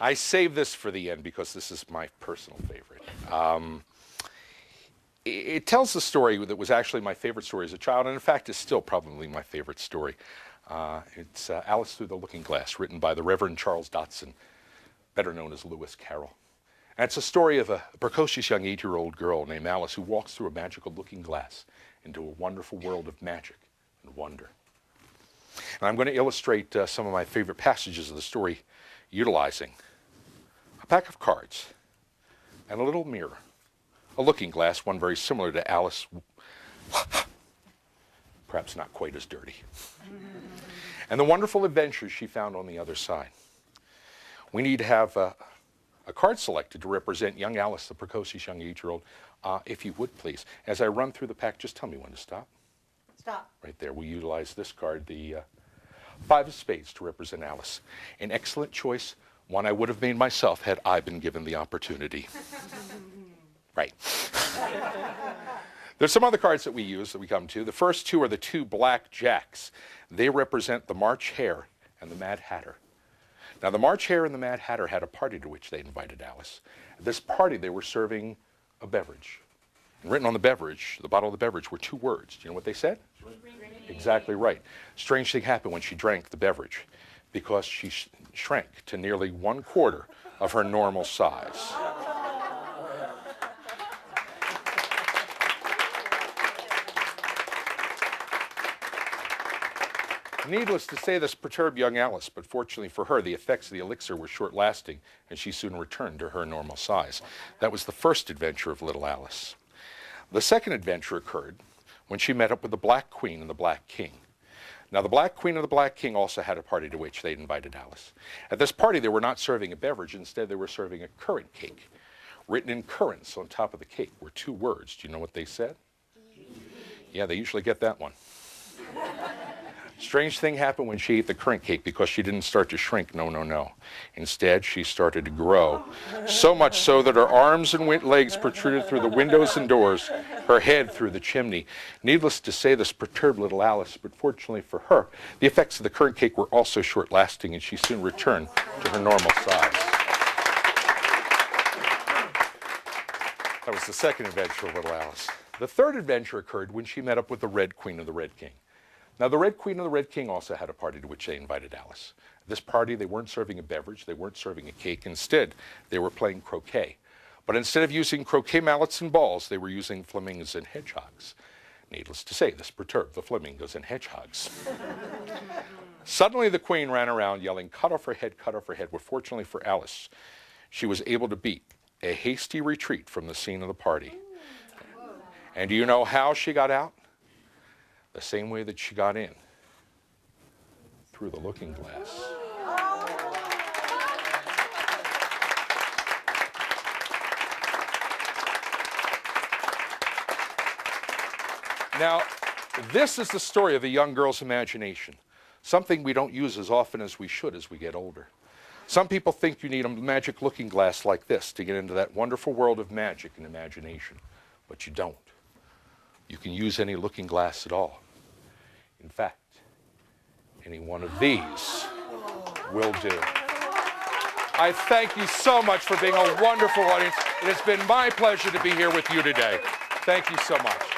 I saved this for the end because this is my personal favorite. It tells the story that was actually my favorite story as a child, and in fact is still probably my favorite story. It's Alice Through the Looking Glass, written by the Reverend Charles Dodson, better known as Lewis Carroll. And it's a story of a precocious young 8-year-old girl named Alice who walks through a magical looking glass into a wonderful world of magic and wonder. And I'm going to illustrate some of my favorite passages of the story utilizing a pack of cards and a little mirror, a looking glass, one very similar to Alice, perhaps not quite as dirty, and the wonderful adventures she found on the other side. We need to have a card selected to represent young Alice, the precocious young 8-year-old. If you would, please. As I run through the pack, just tell me when to stop. Stop. Right there. We utilize this card, the 5 of spades, to represent Alice. An excellent choice, one I would have made myself had I been given the opportunity. Right. There's some other cards that we use that we come to. The first 2 are the 2 black jacks. They represent the March Hare and the Mad Hatter. Now, the March Hare and the Mad Hatter had a party to which they invited Alice. At this party, they were serving a beverage. And written on the beverage, the bottle of the beverage, were 2 words. Do you know what they said? Drink. Exactly right. Strange thing happened when she drank the beverage, because she shrank to nearly 1/4 of her normal size. Needless to say, this perturbed young Alice, but fortunately for her, the effects of the elixir were short-lasting, and she soon returned to her normal size. That was the first adventure of little Alice. The second adventure occurred when she met up with the Black Queen and the Black King. Now, the Black Queen and the Black King also had a party to which they invited Alice. At this party, they were not serving a beverage. Instead, they were serving a currant cake. Written in currants on top of the cake were 2 words. Do you know what they said? Yeah, they usually get that one. Strange thing happened when she ate the currant cake, because she didn't start to shrink. No, no, no. Instead, she started to grow. So much so that her arms and legs protruded through the windows and doors, her head through the chimney. Needless to say, this perturbed little Alice, but fortunately for her, the effects of the currant cake were also short-lasting, and she soon returned to her normal size. That was the second adventure of little Alice. The third adventure occurred when she met up with the Red Queen and the Red King. Now, the Red Queen and the Red King also had a party to which they invited Alice. At this party, they weren't serving a beverage, they weren't serving a cake. Instead, they were playing croquet. But instead of using croquet mallets and balls, they were using flamingos and hedgehogs. Needless to say, this perturbed the flamingos and hedgehogs. Suddenly, the Queen ran around yelling, "Cut off her head, cut off her head." Well, fortunately for Alice, she was able to beat a hasty retreat from the scene of the party. And do you know how she got out? The same way that she got in, through the looking glass. Now, this is the story of a young girl's imagination, something we don't use as often as we should as we get older. Some people think you need a magic looking glass like this to get into that wonderful world of magic and imagination, but you don't. You can use any looking glass at all. In fact, any one of these will do. I thank you so much for being a wonderful audience. It has been my pleasure to be here with you today. Thank you so much.